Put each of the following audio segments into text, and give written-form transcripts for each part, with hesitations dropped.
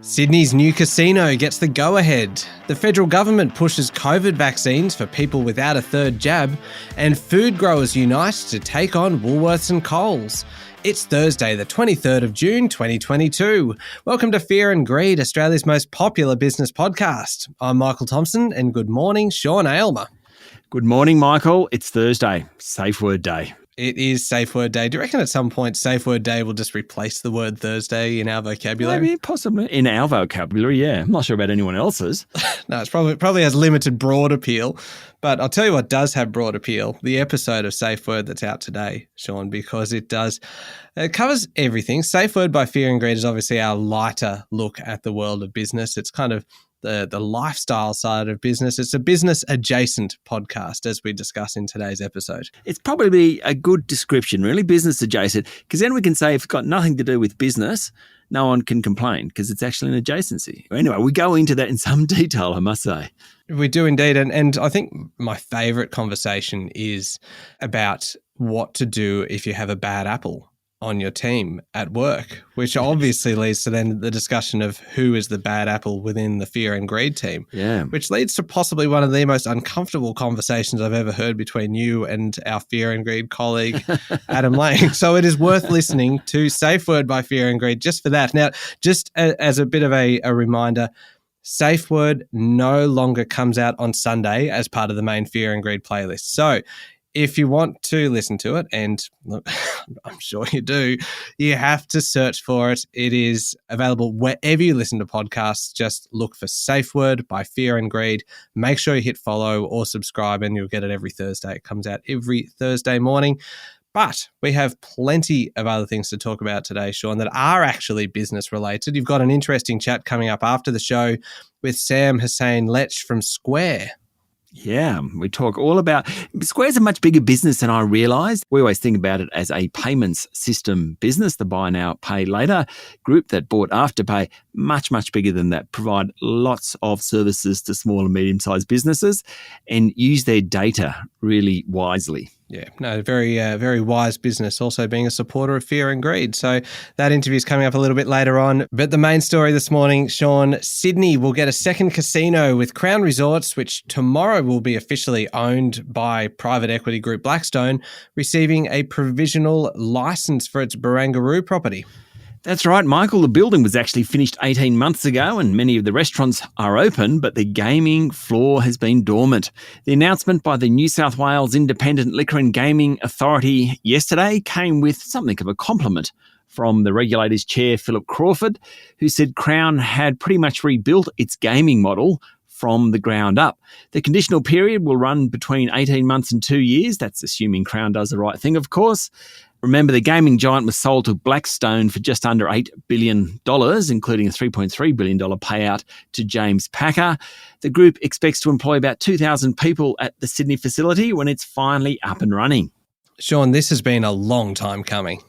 Sydney's new casino gets the go-ahead. The federal government pushes COVID vaccines for people without a third jab, and food growers unite to take on Woolworths and Coles. It's Thursday, the 23rd of June, 2022. Welcome to Fear and Greed, Australia's most popular business podcast. I'm Michael Thompson, and good morning, Sean Aylmer. Good morning, Michael. It's Thursday, Safe Word Day. It is Safe Word Day. Do you reckon at some point Safe Word Day will just replace the word Thursday in our vocabulary? Maybe, possibly. In our vocabulary, yeah. I'm not sure about anyone else's. No, it's probably has limited broad appeal. But I'll tell you what does have broad appeal, the episode of Safe Word that's out today, Sean, because it covers everything. Safe Word by Fear and Greed is obviously our lighter look at the world of business. It's kind of the lifestyle side of business. It's a business adjacent podcast, as we discuss in today's episode. It's probably a good description, really, business adjacent, because then we can say if it's got nothing to do with business, no one can complain because it's actually an adjacency. Anyway, we go into that in some detail, I must say. We do indeed. And I think my favourite conversation is about what to do if you have a bad apple on your team at work, which obviously leads to then the discussion of who is the bad apple within the Fear and Greed team, which leads to possibly one of the most uncomfortable conversations I've ever heard between you and our Fear and Greed colleague, Adam Lang. So it is worth listening to Safe Word by Fear and Greed just for that. Now, just as a bit of a reminder, Safe Word no longer comes out on Sunday as part of the main Fear and Greed playlist. So if you want to listen to it, and look, I'm sure you do, you have to search for it. It is available wherever you listen to podcasts. Just look for Safe Word by Fear and Greed. Make sure you hit follow or subscribe and you'll get it every Thursday. It comes out every Thursday morning. But we have plenty of other things to talk about today, Sean, that are actually business related. You've got an interesting chat coming up after the show with Sam Hussain-Lech from Square. Yeah, we talk all about Square's a much bigger business than I realised. We always think about it as a payments system business, the buy now, pay later group that bought Afterpay, much, much bigger than that, provide lots of services to small and medium-sized businesses and use their data really wisely. Yeah, no, very wise business, also being a supporter of Fear and Greed. So that interview is coming up a little bit later on. But the main story this morning, Sean, Sydney will get a second casino with Crown Resorts, which tomorrow will be officially owned by private equity group Blackstone, receiving a provisional license for its Barangaroo property. That's right, Michael. The building was actually finished 18 months ago and many of the restaurants are open, but the gaming floor has been dormant. The announcement by the New South Wales Independent Liquor and Gaming Authority yesterday came with something of a compliment from the regulator's chair, Philip Crawford, who said Crown had pretty much rebuilt its gaming model from the ground up. The conditional period will run between 18 months and 2 years. That's assuming Crown does the right thing, of course. Remember, the gaming giant was sold to Blackstone for just under $8 billion, including a $3.3 billion payout to James Packer. The group expects to employ about 2,000 people at the Sydney facility when it's finally up and running. Sean, this has been a long time coming.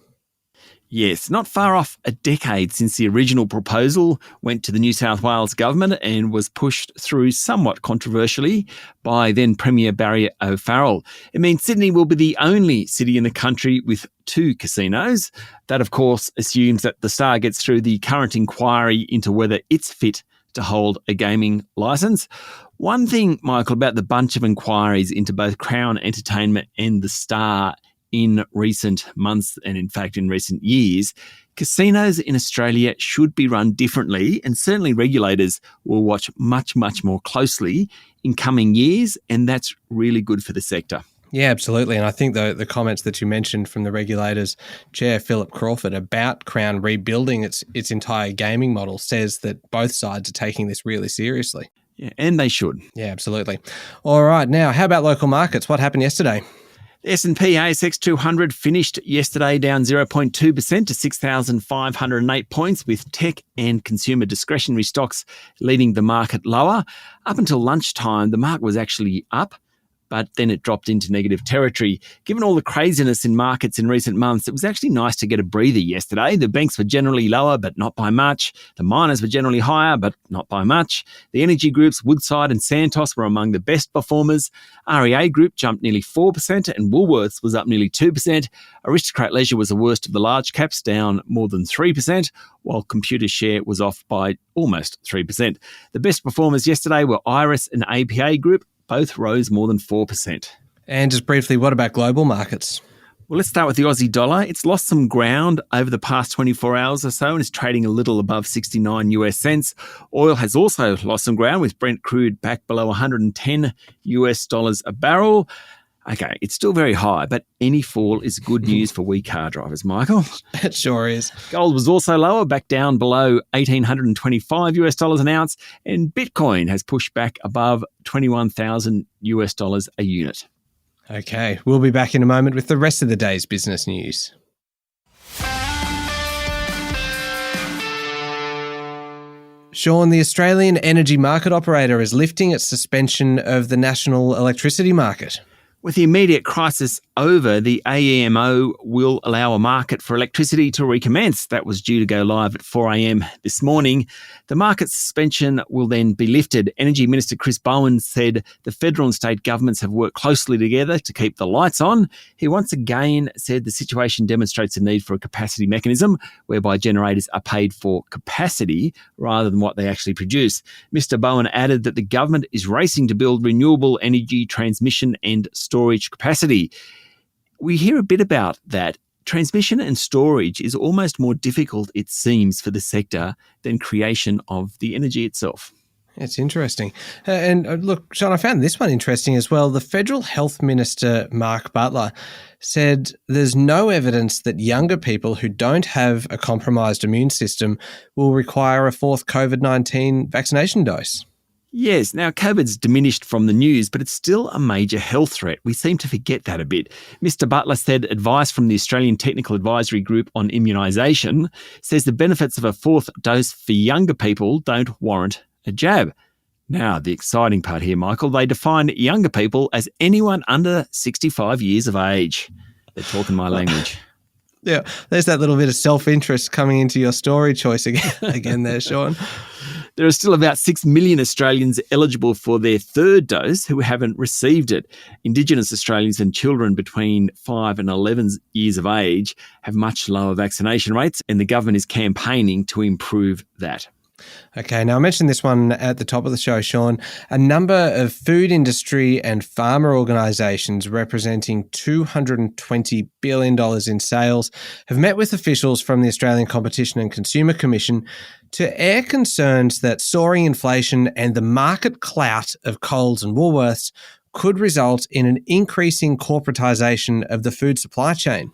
Yes, not far off a decade since the original proposal went to the New South Wales government and was pushed through somewhat controversially by then Premier Barry O'Farrell. It means Sydney will be the only city in the country with 2 casinos. That, of course, assumes that the Star gets through the current inquiry into whether it's fit to hold a gaming licence. One thing, Michael, about the bunch of inquiries into both Crown Entertainment and the Star in recent months and, in fact, in recent years, casinos in Australia should be run differently, and certainly regulators will watch much, much more closely in coming years, and that's really good for the sector. Yeah, absolutely. And I think the comments that you mentioned from the regulators chair, Philip Crawford, about Crown rebuilding its entire gaming model says that both sides are taking this really seriously. Yeah, and they should. Yeah, absolutely. All right. Now, how about local markets? What happened yesterday? The S&P ASX 200 finished yesterday down 0.2% to 6,508 points, with tech and consumer discretionary stocks leading the market lower. Up until lunchtime, the market was actually up but then it dropped into negative territory. Given all the craziness in markets in recent months, it was actually nice to get a breather yesterday. The banks were generally lower, but not by much. The miners were generally higher, but not by much. The energy groups, Woodside and Santos, were among the best performers. REA Group jumped nearly 4%, and Woolworths was up nearly 2%. Aristocrat Leisure was the worst of the large caps, down more than 3%, while Computer Share was off by almost 3%. The best performers yesterday were Iris and APA Group. Both rose more than 4%. And just briefly, what about global markets? Well, let's start with the Aussie dollar. It's lost some ground over the past 24 hours or so and is trading a little above 69 US cents. Oil has also lost some ground, with Brent crude back below 110 US dollars a barrel. Okay, it's still very high, but any fall is good news for we car drivers, Michael. It sure is. Gold was also lower, back down below 1,825 US dollars an ounce, and Bitcoin has pushed back above 21,000 US dollars a unit. Okay, we'll be back in a moment with the rest of the day's business news. Sean, the Australian Energy Market Operator is lifting its suspension of the national electricity market. With the immediate crisis over, the AEMO will allow a market for electricity to recommence. That was due to go live at 4 a.m. this morning. The market suspension will then be lifted. Energy Minister Chris Bowen said the federal and state governments have worked closely together to keep the lights on. He once again said the situation demonstrates a need for a capacity mechanism whereby generators are paid for capacity rather than what they actually produce. Mr. Bowen added that the government is racing to build renewable energy transmission and storage capacity. We hear a bit about that. Transmission and storage is almost more difficult, it seems, for the sector than creation of the energy itself. It's interesting. And look, Sean, I found this one interesting as well. The Federal Health Minister, Mark Butler, said there's no evidence that younger people who don't have a compromised immune system will require a fourth COVID-19 vaccination dose. Yes, now COVID's diminished from the news, but it's still a major health threat. We seem to forget that a bit. Mr. Butler said advice from the Australian Technical Advisory Group on Immunisation says the benefits of a fourth dose for younger people don't warrant a jab. Now, the exciting part here, Michael, they define younger people as anyone under 65 years of age. They're talking my language. Yeah, there's that little bit of self-interest coming into your story choice again there, Sean. There are still about 6 million Australians eligible for their third dose who haven't received it. Indigenous Australians and children between 5 and 11 years of age have much lower vaccination rates, and the government is campaigning to improve that. Okay, now I mentioned this one at the top of the show, Sean. A number of food industry and farmer organisations representing $220 billion in sales have met with officials from the Australian Competition and Consumer Commission to air concerns that soaring inflation and the market clout of Coles and Woolworths could result in an increasing corporatisation of the food supply chain.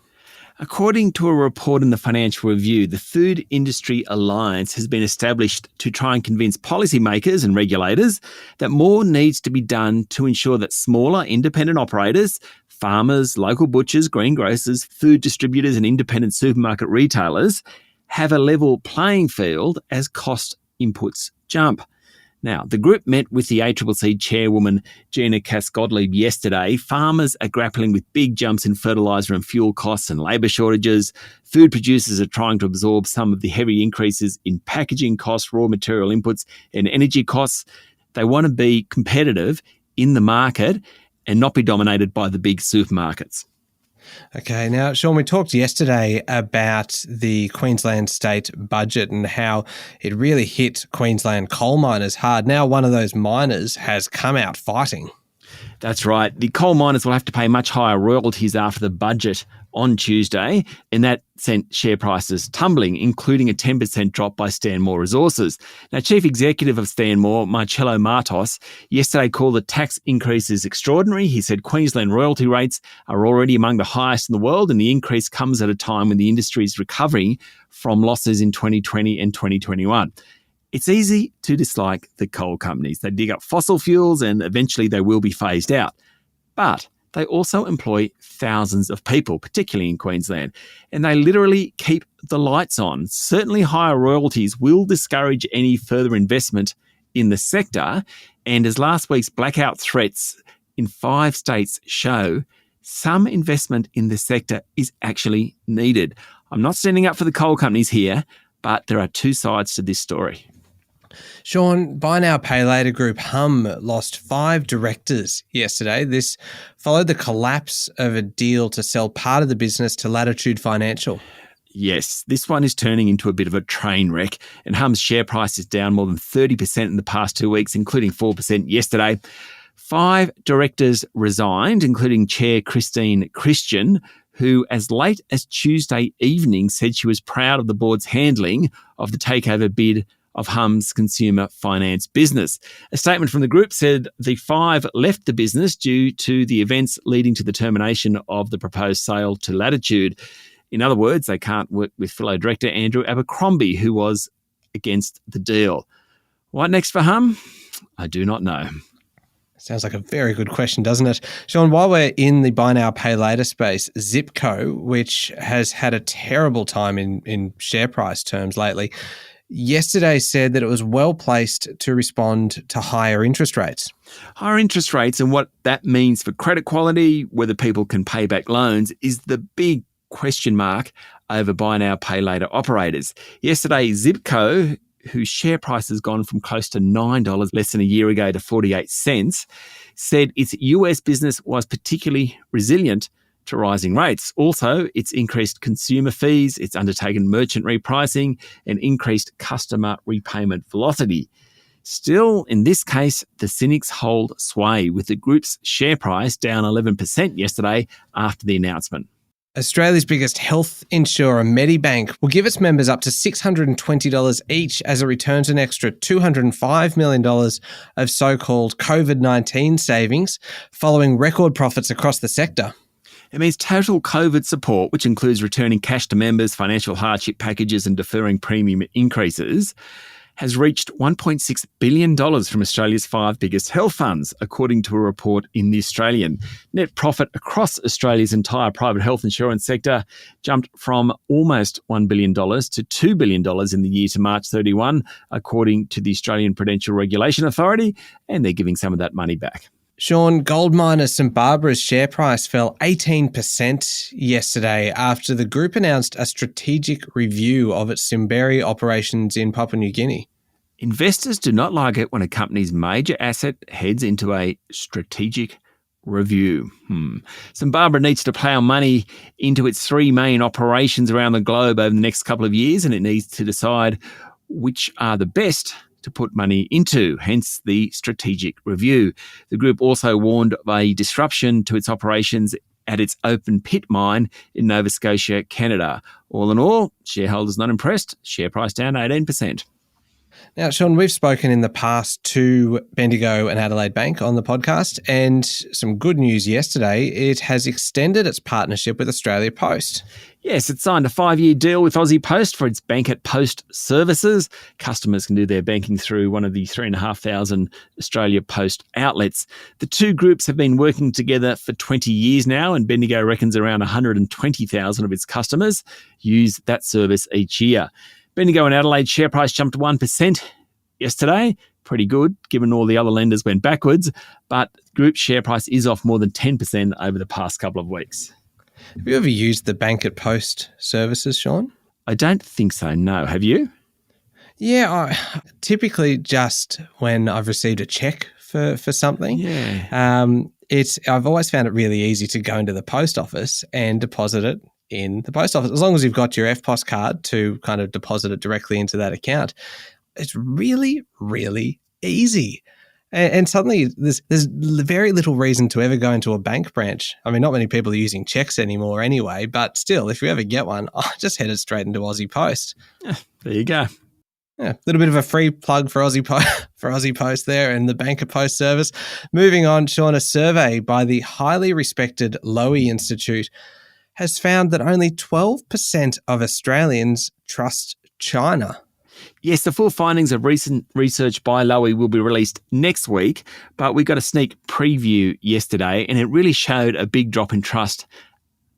According to a report in the Financial Review, the Food Industry Alliance has been established to try and convince policymakers and regulators that more needs to be done to ensure that smaller independent operators, farmers, local butchers, greengrocers, food distributors and independent supermarket retailers have a level playing field as cost inputs jump. Now, the group met with the ACCC chairwoman, Gina Cass-Gottlieb, yesterday. Farmers are grappling with big jumps in fertiliser and fuel costs and labour shortages. Food producers are trying to absorb some of the heavy increases in packaging costs, raw material inputs and energy costs. They want to be competitive in the market and not be dominated by the big supermarkets. Okay, now, Sean, we talked yesterday about the Queensland state budget and how it really hit Queensland coal miners hard. Now one of those miners has come out fighting. That's right. The coal miners will have to pay much higher royalties after the budget on Tuesday, and that sent share prices tumbling, including a 10% drop by Stanmore Resources. Now, Chief Executive of Stanmore, Marcello Martos, yesterday called the tax increases extraordinary. He said Queensland royalty rates are already among the highest in the world, and the increase comes at a time when the industry is recovering from losses in 2020 and 2021. It's easy to dislike the coal companies. They dig up fossil fuels and eventually they will be phased out. But they also employ thousands of people, particularly in Queensland, and they literally keep the lights on. Certainly higher royalties will discourage any further investment in the sector. And as last week's blackout threats in 5 states show some investment in the sector is actually needed. I'm not standing up for the coal companies here, but there are 2 sides to this story. Sean, buy now, pay later group Hum lost 5 directors yesterday. This followed the collapse of a deal to sell part of the business to Latitude Financial. Yes, this one is turning into a bit of a train wreck, and Hum's share price is down more than 30% in the past 2 weeks, including 4% yesterday. 5 directors resigned, including Chair Christine Christian, who as late as Tuesday evening said she was proud of the board's handling of the takeover bid of Hum's consumer finance business. A statement from the group said the 5 left the business due to the events leading to the termination of the proposed sale to Latitude. In other words, they can't work with fellow director Andrew Abercrombie, who was against the deal. What next for Hum? I do not know. Sounds like a very good question, doesn't it? Sean, while we're in the buy now, pay later space, Zipco, which has had a terrible time in share price terms lately, yesterday said that it was well placed to respond to higher interest rates. Higher interest rates and what that means for credit quality, whether people can pay back loans, is the big question mark over buy now, pay later operators. Yesterday, Zipco, whose share price has gone from close to $9 less than a year ago to 48 cents, said its US business was particularly resilient to rising rates. Also, it's increased consumer fees, it's undertaken merchant repricing, and increased customer repayment velocity. Still, in this case, the cynics hold sway, with the group's share price down 11% yesterday after the announcement. Australia's biggest health insurer, Medibank, will give its members up to $620 each as it returns an extra $205 million of so-called COVID-19 savings following record profits across the sector. It means total COVID support, which includes returning cash to members, financial hardship packages and deferring premium increases, has reached $1.6 billion from Australia's 5 biggest health funds, according to a report in The Australian. Net profit across Australia's entire private health insurance sector jumped from almost $1 billion to $2 billion in the year to March 31, according to the Australian Prudential Regulation Authority, and they're giving some of that money back. Sean, gold miner St Barbara's share price fell 18% yesterday after the group announced a strategic review of its Simberi operations in Papua New Guinea. Investors do not like it when a company's major asset heads into a strategic review. St Barbara needs to plough money into its 3 main operations around the globe over the next couple of years, and it needs to decide which are the best to put money into, hence the strategic review. The group also warned of a disruption to its operations at its open pit mine in Nova Scotia, Canada. All in all, shareholders not impressed, share price down 18%. Now, Sean, we've spoken in the past to Bendigo and Adelaide Bank on the podcast, and some good news yesterday. It has extended its partnership with Australia Post. Yes, it signed a 5-year deal with Aussie Post for its Bank at Post services. Customers can do their banking through one of the 3,500 Australia Post outlets. The 2 groups have been working together for 20 years now, and Bendigo reckons around 120,000 of its customers use that service each year. Bendigo and Adelaide share price jumped 1% yesterday. Pretty good, given all the other lenders went backwards. But group share price is off more than 10% over the past couple of weeks. Have you ever used the Bank at Post services, Sean? I don't think so, no. Have you? Yeah, typically just when I've received a check for something. Yeah. I've always found it really easy to go into the post office and deposit it in the post office, as long as you've got your EFTPOS card to kind of deposit it directly into that account. It's really, really easy. And suddenly there's very little reason to ever go into a bank branch. I mean, not many people are using checks anymore anyway, but still, if you ever get one, I just head it straight into Aussie Post. There you go. Yeah, a little bit of a free plug for Aussie Post there and the Bank at Post service. Moving on, Sean, a survey by the highly respected Lowy Institute has found that only 12% of Australians trust China. Yes, the full findings of recent research by Lowy will be released next week, but we got a sneak preview yesterday and it really showed a big drop in trust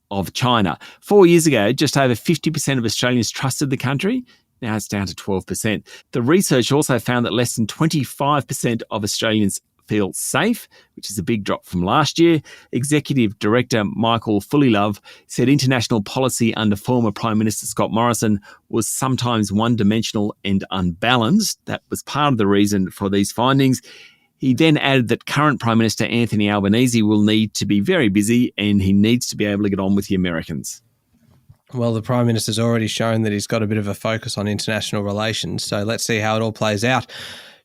of China. 4 years ago, just over 50% of Australians trusted the country. Now it's down to 12%. The research also found that less than 25% of Australians feel safe, which is a big drop from last year. Executive Director Michael Fullilove said international policy under former Prime Minister Scott Morrison was sometimes one-dimensional and unbalanced. That was part of the reason for these findings. He then added that current Prime Minister Anthony Albanese will need to be very busy and he needs to be able to get on with the Americans. Well, the Prime Minister's already shown that he's got a bit of a focus on international relations, so let's see how it all plays out.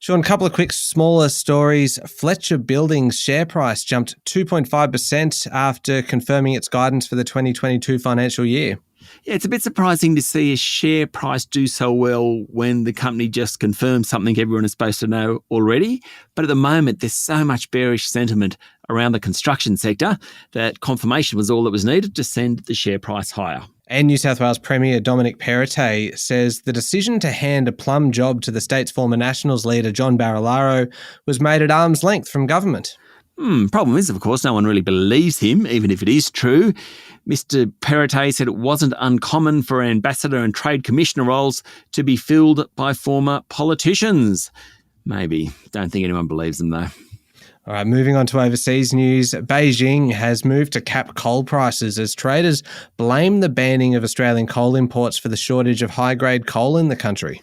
Sean, a couple of quick smaller stories. Fletcher Building's share price jumped 2.5% after confirming its guidance for the 2022 financial year. Yeah, it's a bit surprising to see a share price do so well when the company just confirmed something everyone is supposed to know already. But at the moment, there's so much bearish sentiment around the construction sector that confirmation was all that was needed to send the share price higher. And New South Wales Premier Dominic Perrottet says the decision to hand a plum job to the state's former Nationals leader John Barilaro was made at arm's length from government. Problem is, of course, no one really believes him, even if it is true. Mr. Perrottet said it wasn't uncommon for ambassador and trade commissioner roles to be filled by former politicians. Maybe. Don't think anyone believes them, though. All right, moving on to overseas news. Beijing has moved to cap coal prices as traders blame the banning of Australian coal imports for the shortage of high-grade coal in the country.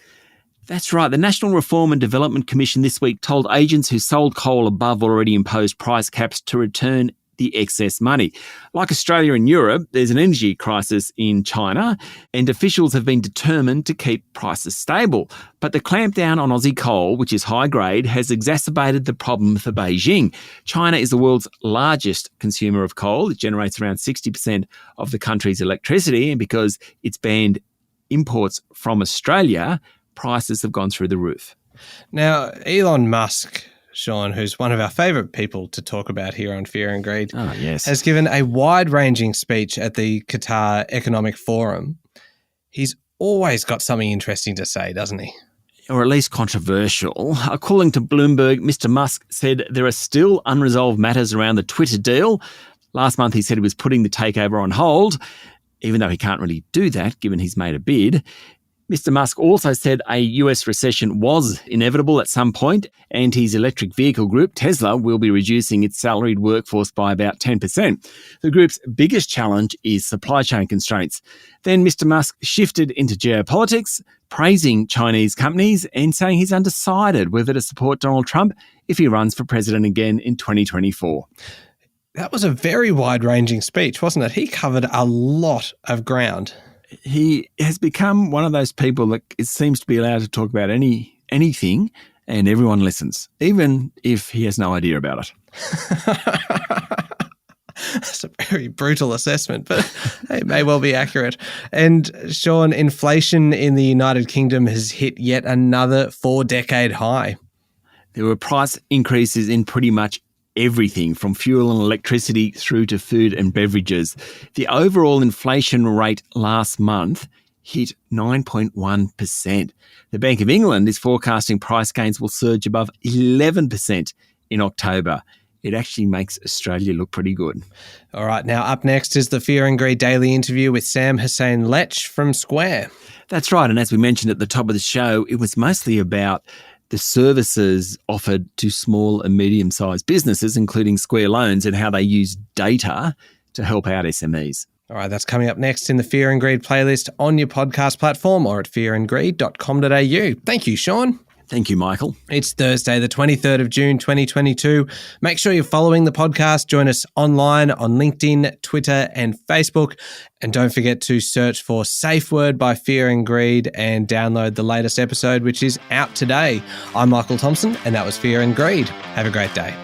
That's right. The National Reform and Development Commission this week told agents who sold coal above already imposed price caps to return the excess money. Like Australia and Europe, there's an energy crisis in China, and officials have been determined to keep prices stable. But the clampdown on Aussie coal, which is high grade, has exacerbated the problem for Beijing. China is the world's largest consumer of coal. It generates around 60% of the country's electricity, and because it's banned imports from Australia, prices have gone through the roof. Now, Elon Musk, Sean, who's one of our favourite people to talk about here on Fear and Greed, has given a wide-ranging speech at the Qatar Economic Forum. He's always got something interesting to say, doesn't he? Or at least controversial. According to Bloomberg, Mr. Musk said there are still unresolved matters around the Twitter deal. Last month he said he was putting the takeover on hold, even though he can't really do that given he's made a bid. Mr. Musk also said a US recession was inevitable at some point, and his electric vehicle group, Tesla, will be reducing its salaried workforce by about 10%. The group's biggest challenge is supply chain constraints. Then Mr. Musk shifted into geopolitics, praising Chinese companies and saying he's undecided whether to support Donald Trump if he runs for president again in 2024. That was a very wide-ranging speech, wasn't it? He covered a lot of ground. He has become one of those people that seems to be allowed to talk about anything and everyone listens, even if he has no idea about it. That's a very brutal assessment, but it may well be accurate. And Sean, inflation in the United Kingdom has hit yet another 4-decade high. There were price increases in pretty much everything from fuel and electricity through to food and beverages. The overall inflation rate last month hit 9.1%. The Bank of England is forecasting price gains will surge above 11% in October. It actually makes Australia look pretty good. All right, now up next is the Fear and Greed Daily interview with Sam Hussein-Lech from Square. That's right, and as we mentioned at the top of the show, it was mostly about the services offered to small and medium-sized businesses, including Square Loans, and how they use data to help out SMEs. All right, that's coming up next in the Fear and Greed playlist on your podcast platform or at fearandgreed.com.au. Thank you, Sean. Thank you, Michael. It's Thursday, the 23rd of June, 2022. Make sure you're following the podcast. Join us online on LinkedIn, Twitter, and Facebook. And don't forget to search for Safe Word by Fear and Greed and download the latest episode, which is out today. I'm Michael Thompson, and that was Fear and Greed. Have a great day.